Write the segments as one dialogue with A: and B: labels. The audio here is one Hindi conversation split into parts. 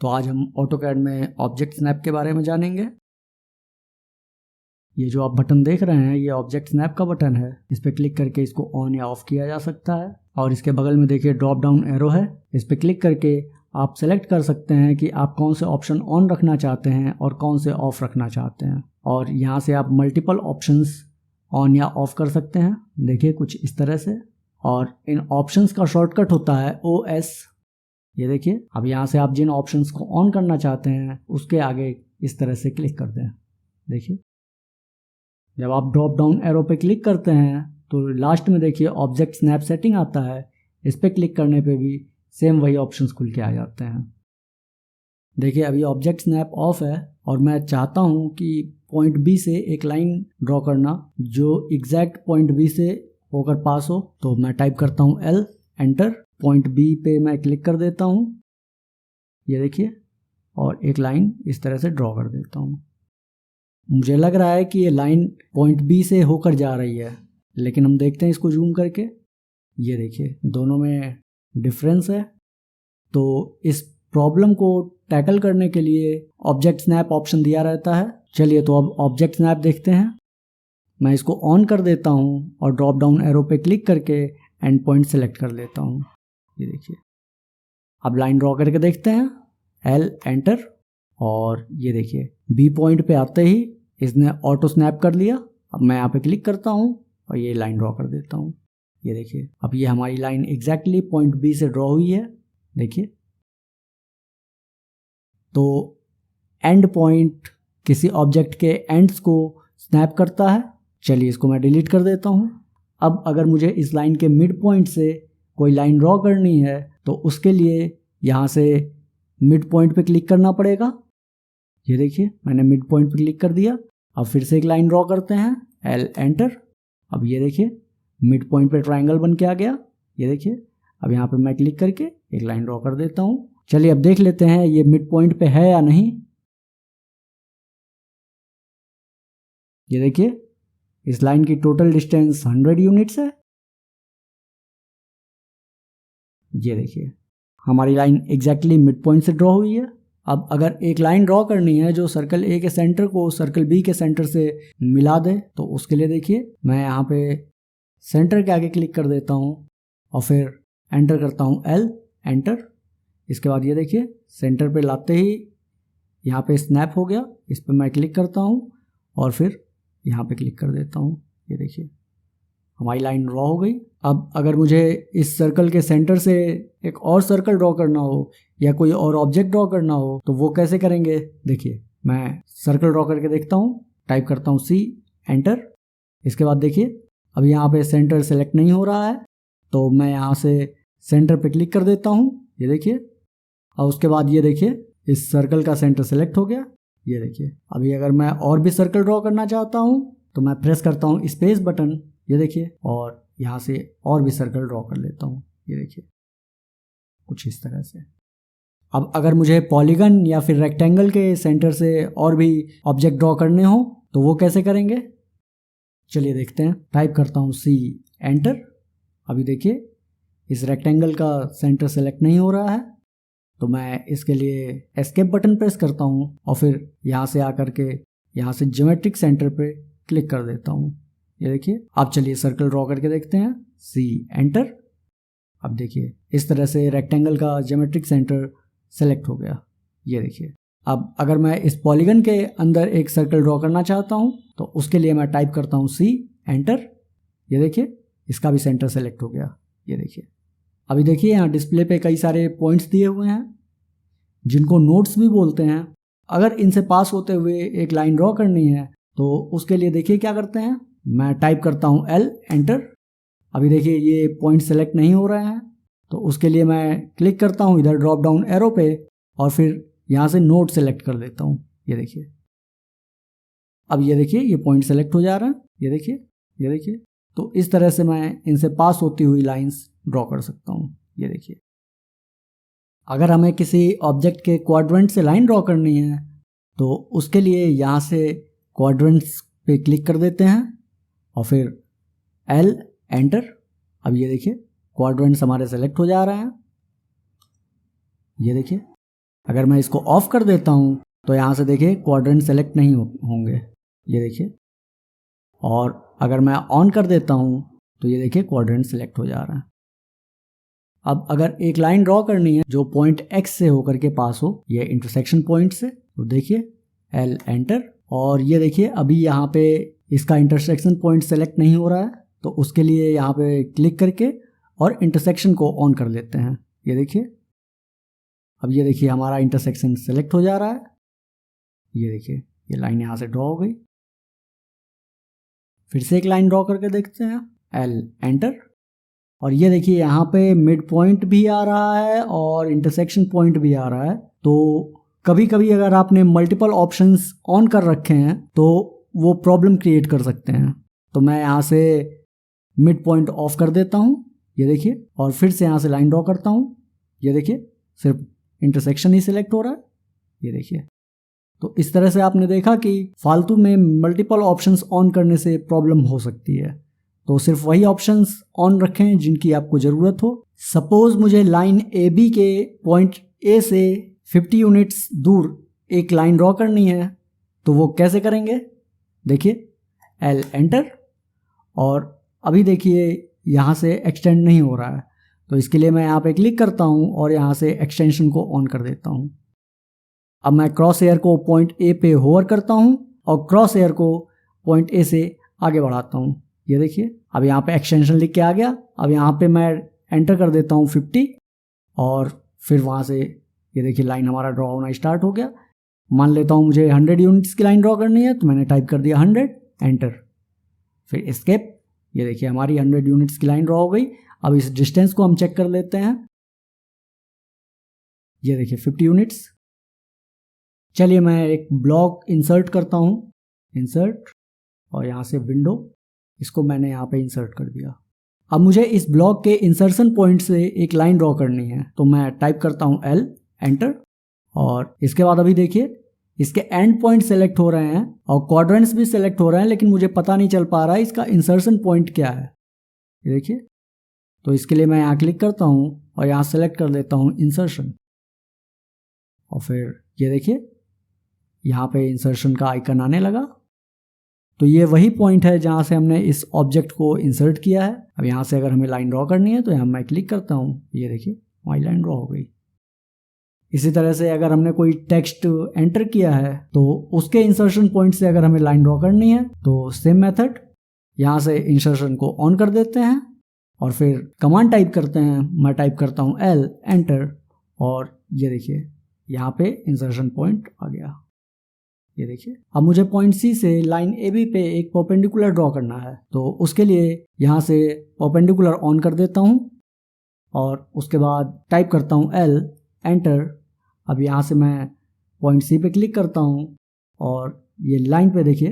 A: तो आज हम ऑटोकैड में ऑब्जेक्ट स्नैप के बारे में जानेंगे। ये जो आप बटन देख रहे हैं ये ऑब्जेक्ट स्नैप का बटन है। इस पर क्लिक करके इसको ऑन या ऑफ किया जा सकता है। और इसके बगल में देखिए ड्रॉप डाउन एरो है। इस पर क्लिक करके आप सेलेक्ट कर सकते हैं कि आप कौन से ऑप्शन ऑन रखना चाहते हैं और कौन से ऑफ रखना चाहते हैं। और यहाँ से आप मल्टीपल ऑप्शंस ऑन या ऑफ कर सकते हैं। देखिए कुछ इस तरह से। और इन ऑप्शंस का शॉर्टकट होता है OS। ये देखिए अब यहाँ से आप जिन ऑप्शंस को ऑन करना चाहते हैं उसके आगे इस तरह से क्लिक कर दें। देखिए जब आप ड्रॉप डाउन एरो पे क्लिक करते हैं तो लास्ट में देखिए ऑब्जेक्ट स्नैप सेटिंग आता है। इस पर क्लिक करने पे भी सेम वही ऑप्शंस खुल के आ जाते हैं। देखिए अभी ऑब्जेक्ट स्नैप ऑफ है और मैं चाहता हूँ कि पॉइंट बी से एक लाइन ड्रॉ करना जो एग्जैक्ट पॉइंट बी से होकर पास हो। तो मैं टाइप करता हूँ L एंटर। पॉइंट बी पे मैं क्लिक कर देता हूँ, ये देखिए, और एक लाइन इस तरह से ड्रॉ कर देता हूँ। मुझे लग रहा है कि ये लाइन पॉइंट बी से होकर जा रही है, लेकिन हम देखते हैं इसको जूम करके। ये देखिए दोनों में डिफरेंस है। तो इस प्रॉब्लम को टैकल करने के लिए ऑब्जेक्ट स्नैप ऑप्शन दिया रहता है। चलिए तो अब ऑब्जेक्ट स्नैप देखते हैं। मैं इसको ऑन कर देता हूँ और ड्रॉप डाउन एरो पे क्लिक करके एंड पॉइंट सेलेक्ट कर लेता हूँ। ये देखिए अब लाइन ड्रॉ करके देखते हैं। L enter. और ये देखिए बी पॉइंट पे आते ही इसने ऑटो स्नैप कर लिया। अब मैं यहाँ पे क्लिक करता हूँ और ये लाइन ड्रॉ कर देता हूँ। ये देखिए अब ये हमारी लाइन एग्जैक्टली पॉइंट बी से ड्रॉ हुई है। देखिए तो एंड पॉइंट किसी ऑब्जेक्ट के एंड्स को स्नैप करता है। चलिए इसको मैं डिलीट कर देता हूँ। अब अगर मुझे इस लाइन के मिड पॉइंट से कोई लाइन ड्रॉ करनी है तो उसके लिए यहाँ से मिड पॉइंट पे क्लिक करना पड़ेगा। ये देखिए मैंने मिड पॉइंट पे क्लिक कर दिया। अब फिर से एक लाइन ड्रॉ करते हैं, L एंटर। अब ये देखिए मिड पॉइंट पे ट्रायंगल बन के आ गया। ये देखिए अब यहाँ पे मैं क्लिक करके एक लाइन ड्रॉ कर देता हूँ। चलिए अब देख लेते हैं ये मिड पॉइंट पे है या नहीं। ये देखिए इस लाइन की टोटल डिस्टेंस 100 यूनिट्स है। ये देखिए हमारी लाइन एग्जैक्टली मिड पॉइंट से ड्रॉ हुई है। अब अगर एक लाइन ड्रॉ करनी है जो सर्कल A के सेंटर को सर्कल B के सेंटर से मिला दे तो उसके लिए देखिए मैं यहाँ पे सेंटर के आगे क्लिक कर देता हूँ और फिर एंटर करता हूँ L एंटर। इसके बाद ये देखिए सेंटर पे लाते ही यहाँ पे स्नैप हो गया। इस पर मैं क्लिक करता हूँ और फिर यहाँ पे क्लिक कर देता हूँ। ये देखिए हमारी लाइन ड्रॉ हो गई। अब अगर मुझे इस सर्कल के सेंटर से एक और सर्कल ड्रॉ करना हो या कोई और ऑब्जेक्ट ड्रॉ करना हो तो वो कैसे करेंगे। देखिए मैं सर्कल ड्रॉ करके देखता हूँ, टाइप करता हूँ C एंटर। इसके बाद देखिए अब यहाँ पे सेंटर सेलेक्ट नहीं हो रहा है तो मैं यहाँ से सेंटर पे क्लिक कर देता हूँ। ये देखिए और उसके बाद ये देखिए इस सर्कल का सेंटर सेलेक्ट हो गया। ये देखिए अभी अगर मैं और भी सर्कल ड्रॉ करना चाहता हूँ तो मैं प्रेस करता हूँ स्पेस बटन। ये देखिए और यहाँ से और भी सर्कल ड्रॉ कर लेता हूँ। ये देखिए कुछ इस तरह से। अब अगर मुझे पॉलीगन या फिर रेक्टेंगल के सेंटर से और भी ऑब्जेक्ट ड्रॉ करने हो तो वो कैसे करेंगे। चलिए देखते हैं। टाइप करता हूँ C एंटर। अभी देखिए इस रेक्टेंगल का सेंटर सेलेक्ट नहीं हो रहा है तो मैं इसके लिए एस्केप बटन प्रेस करता हूँ और फिर यहाँ से आकर के यहाँ से ज्योमेट्रिक सेंटर पे क्लिक कर देता हूँ। ये देखिए अब चलिए सर्कल ड्रॉ करके देखते हैं, C एंटर। अब देखिए इस तरह से रेक्टेंगल का ज्योमेट्रिक सेंटर सेलेक्ट हो गया। ये देखिए अब अगर मैं इस पॉलीगन के अंदर एक सर्कल ड्रॉ करना चाहता हूँ तो उसके लिए मैं टाइप करता हूँ C एंटर। ये देखिए इसका भी सेंटर सेलेक्ट हो गया। ये देखिए अभी देखिए यहाँ डिस्प्ले पे कई सारे पॉइंट्स दिए हुए हैं जिनको नोड्स भी बोलते हैं। अगर इनसे पास होते हुए एक लाइन ड्रॉ करनी है तो उसके लिए देखिए क्या करते हैं। मैं टाइप करता हूँ L एंटर। अभी देखिए ये पॉइंट सेलेक्ट नहीं हो रहे हैं तो उसके लिए मैं क्लिक करता हूँ इधर ड्रॉप डाउन एरो पे और फिर यहाँ से नोड सेलेक्ट कर देता हूँ। ये देखिए अब ये देखिए ये पॉइंट सेलेक्ट हो जा रहा है। ये देखिए तो इस तरह से मैं इनसे पास होती हुई लाइंस ड्रॉ कर सकता हूँ। ये देखिए अगर हमें किसी ऑब्जेक्ट के क्वाड्रेंट से लाइन ड्रॉ करनी है तो उसके लिए यहाँ से क्वाड्रेंट्स पे क्लिक कर देते हैं और फिर L एंटर। अब ये देखिए क्वाड्रेंट्स हमारे सेलेक्ट हो जा रहे हैं। ये देखिए अगर मैं इसको ऑफ कर देता हूँ तो यहाँ से देखिए क्वाड्रेंट सेलेक्ट नहीं होंगे, ये देखिए। और अगर मैं ऑन कर देता हूँ तो ये देखिए क्वाड्रेंट सेलेक्ट हो जा रहा है। अब अगर एक लाइन ड्रॉ करनी है जो पॉइंट एक्स से होकर के पास हो, ये इंटरसेक्शन पॉइंट से, तो देखिए एल एंटर। और ये देखिए अभी यहाँ पे इसका इंटरसेक्शन पॉइंट सेलेक्ट नहीं हो रहा है, तो उसके लिए यहाँ पे क्लिक करके और इंटरसेक्शन को ऑन कर लेते हैं। ये देखिए, अब ये देखिए हमारा इंटरसेक्शन सेलेक्ट हो जा रहा है। ये देखिए ये लाइन यहाँ से ड्रॉ हो गई। फिर से एक लाइन ड्रॉ करके देखते हैं, एल एंटर। और ये देखिए यहाँ पे मिड पॉइंट भी आ रहा है और इंटरसेक्शन पॉइंट भी आ रहा है। तो कभी कभी अगर आपने मल्टीपल ऑप्शंस ऑन कर रखे हैं तो वो प्रॉब्लम क्रिएट कर सकते हैं। तो मैं यहाँ से मिड पॉइंट ऑफ कर देता हूँ, ये देखिए, और फिर से यहाँ से लाइन ड्रॉ करता हूँ। ये देखिए सिर्फ इंटरसेक्शन ही सिलेक्ट हो रहा है, ये देखिए। तो इस तरह से आपने देखा कि फालतू में मल्टीपल ऑप्शंस ऑन करने से प्रॉब्लम हो सकती है। तो सिर्फ वही ऑप्शंस ऑन रखें जिनकी आपको ज़रूरत हो। सपोज मुझे लाइन ए बी के पॉइंट ए से 50 यूनिट्स दूर एक लाइन ड्रॉ करनी है, तो वो कैसे करेंगे? देखिए एल एंटर। और अभी देखिए यहाँ से एक्सटेंड नहीं हो रहा है, तो इसके लिए मैं यहाँ पे क्लिक करता हूँ और यहाँ से एक्सटेंशन को ऑन कर देता हूँ। अब मैं क्रॉस एयर को पॉइंट ए पे होवर करता हूँ और क्रॉस एयर को पॉइंट ए से आगे बढ़ाता हूँ। ये देखिए अब यहाँ पे एक्सटेंशन लिख के आ गया। अब यहाँ पे मैं एंटर कर देता हूँ 50 और फिर वहाँ से ये देखिए लाइन हमारा ड्रॉ होना स्टार्ट हो गया। मान लेता हूँ मुझे 100 यूनिट्स की लाइन ड्रॉ करनी है, तो मैंने टाइप कर दिया 100, एंटर, फिर एस्केप। ये देखिए हमारी 100 यूनिट्स की लाइन ड्रॉ हो गई। अब इस डिस्टेंस को हम चेक कर लेते हैं। ये देखिए 50 यूनिट्स। चलिए मैं एक ब्लॉक इंसर्ट करता हूँ, इंसर्ट, और यहाँ से विंडो, इसको मैंने यहाँ पे इंसर्ट कर दिया। अब मुझे इस ब्लॉक के इंसर्शन पॉइंट से एक लाइन ड्रॉ करनी है, तो मैं टाइप करता हूँ एल एंटर। और इसके बाद अभी देखिए इसके एंड पॉइंट सेलेक्ट हो रहे हैं और क्वाड्रेंट्स भी सेलेक्ट हो रहे हैं, लेकिन मुझे पता नहीं चल पा रहा है इसका इंसर्शन पॉइंट क्या है। ये देखिए, तो इसके लिए मैं यहाँ क्लिक करता हूँ और यहाँ सेलेक्ट कर देता हूँ इंसर्शन। और फिर ये देखिए यहाँ पे इंसर्शन का आइकन आने लगा। तो ये वही पॉइंट है जहाँ से हमने इस ऑब्जेक्ट को इंसर्ट किया है। अब यहाँ से अगर हमें लाइन ड्रॉ करनी है तो यहाँ मैं क्लिक करता हूँ, ये देखिए हमारी लाइन ड्रॉ हो गई। इसी तरह से अगर हमने कोई टेक्स्ट एंटर किया है तो उसके इंसर्शन पॉइंट से अगर हमें लाइन ड्रॉ करनी है तो सेम मेथड, यहाँ से इंसर्शन को ऑन कर देते हैं और फिर कमांड टाइप करते हैं। मैं टाइप करता हूँ एल एंटर और ये देखिए यहाँ पे इंसर्शन पॉइंट आ गया। ये देखिए अब मुझे पॉइंट सी से लाइन ए बी पे एक परपेंडिकुलर ड्रॉ करना है, तो उसके लिए यहाँ से परपेंडिकुलर ऑन कर देता हूँ और उसके बाद टाइप करता हूँ एल एंटर। अब यहाँ से मैं पॉइंट सी पे क्लिक करता हूँ और ये लाइन पे देखिए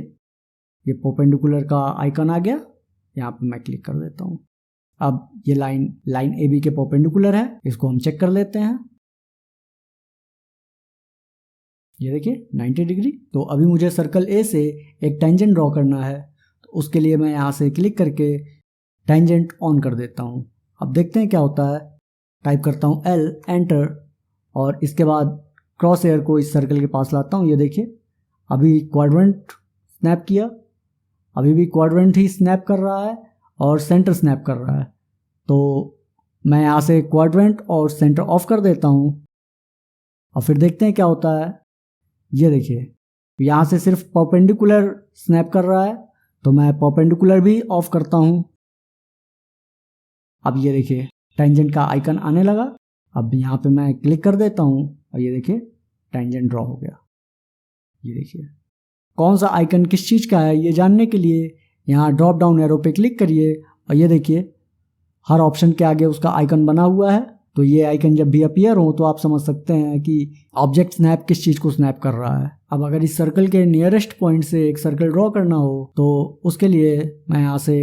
A: ये परपेंडिकुलर का आइकन आ गया, यहाँ पे मैं क्लिक कर देता हूँ। अब ये लाइन ए बी के परपेंडिकुलर है, इसको हम चेक कर लेते हैं। ये देखिए 90 डिग्री। तो अभी मुझे सर्कल ए से एक टेंजेंट ड्रॉ करना है, तो उसके लिए मैं यहाँ से क्लिक करके टेंजेंट ऑन कर देता हूँ। अब देखते हैं क्या होता है। टाइप करता हूँ एल एंटर और इसके बाद क्रॉस एयर को इस सर्कल के पास लाता हूँ। ये देखिए अभी क्वाड्रेंट स्नैप किया, अभी भी क्वाड्रेंट ही स्नैप कर रहा है और सेंटर स्नैप कर रहा है। तो मैं यहाँ से क्वाड्रेंट और सेंटर ऑफ कर देता हूँ और फिर देखते हैं क्या होता है। ये देखिए यहाँ से सिर्फ परपेंडिकुलर स्नैप कर रहा है, तो मैं परपेंडिकुलर भी ऑफ करता हूँ। अब ये देखिए टेंजेंट का आइकन आने लगा। अब यहाँ पे मैं क्लिक कर देता हूँ और ये देखिए टेंजेंट ड्रॉ हो गया। ये देखिए कौन सा आइकन किस चीज़ का है ये जानने के लिए यहाँ ड्रॉप डाउन एरो पे क्लिक करिए और ये देखिए हर ऑप्शन के आगे उसका आइकन बना हुआ है। तो ये आइकन जब भी अपीयर हो तो आप समझ सकते हैं कि ऑब्जेक्ट स्नैप किस चीज़ को स्नैप कर रहा है। अब अगर इस सर्कल के नियरेस्ट पॉइंट से एक सर्कल ड्रॉ करना हो तो उसके लिए मैं यहाँ से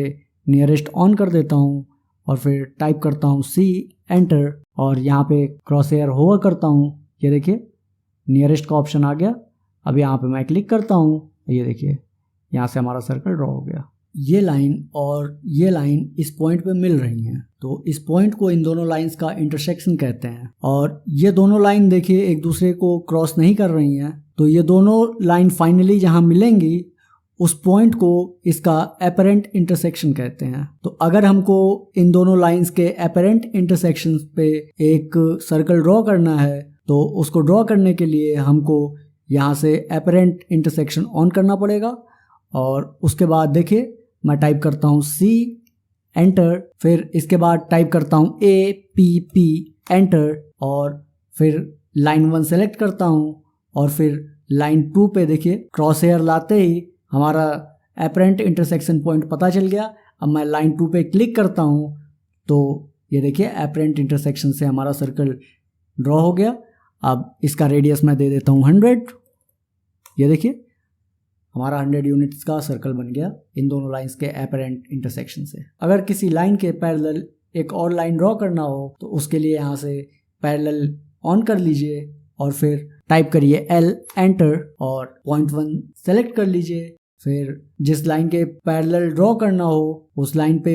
A: नियरेस्ट ऑन कर देता हूँ और फिर टाइप करता हूँ सी एंटर और यहाँ पे क्रॉस एयर होवर करता हूँ। ये देखिए नियरेस्ट का ऑप्शन आ गया। अब यहाँ पे मैं क्लिक करता हूँ, ये देखिए यहाँ से हमारा सर्कल ड्रॉ हो गया। ये लाइन और ये लाइन इस पॉइंट पे मिल रही हैं, तो इस पॉइंट को इन दोनों लाइंस का इंटरसेक्शन कहते हैं। और ये दोनों लाइन देखिए एक दूसरे को क्रॉस नहीं कर रही हैं, तो ये दोनों लाइन फाइनली जहाँ मिलेंगी उस पॉइंट को इसका एपरेंट इंटरसेक्शन कहते हैं। तो अगर हमको इन दोनों लाइंस के एपरेंट इंटरसेक्शन पे एक सर्कल ड्रॉ करना है, तो उसको ड्रॉ करने के लिए हमको यहाँ से एपरेंट इंटरसेक्शन ऑन करना पड़ेगा। और उसके बाद देखिए मैं टाइप करता हूँ C एंटर, फिर इसके बाद टाइप करता हूँ APP एंटर, और फिर लाइन 1 सेलेक्ट करता हूँ और फिर लाइन 2 पे देखिए क्रॉस हेयर लाते ही हमारा एपरेंट इंटरसेक्शन पॉइंट पता चल गया। अब मैं लाइन 2 पे क्लिक करता हूँ तो ये देखिए एपरेंट इंटरसेक्शन से हमारा सर्कल ड्रॉ हो गया। अब इसका रेडियस मैं दे देता हूँ 100। ये देखिए हमारा 100 यूनिट्स का सर्कल बन गया इन दोनों लाइंस के एपरेंट इंटरसेक्शन से। अगर किसी लाइन के पैरेलल एक और लाइन ड्रॉ करना हो तो उसके लिए यहाँ से पैरेलल ऑन कर लीजिए और फिर टाइप करिए L एंटर और पॉइंट 1 सेलेक्ट कर लीजिए। फिर जिस लाइन के पैरेलल ड्रॉ करना हो उस लाइन पे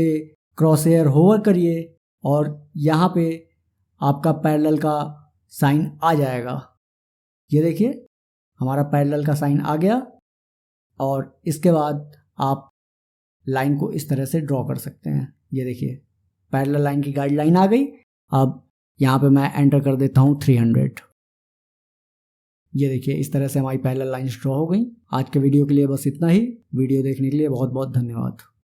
A: क्रॉस हेयर होवर करिए और यहाँ पे आपका पैरेलल का साइन आ जाएगा। ये देखिए हमारा पैरेलल का साइन आ गया और इसके बाद आप लाइन को इस तरह से ड्रॉ कर सकते हैं। ये देखिए पैरेलल लाइन की गाइडलाइन आ गई। अब यहाँ पे मैं एंटर कर देता हूँ 300। ये देखिए इस तरह से हमारी पैरेलल लाइंस ड्रॉ हो गई। आज के वीडियो के लिए बस इतना ही। वीडियो देखने के लिए बहुत बहुत धन्यवाद।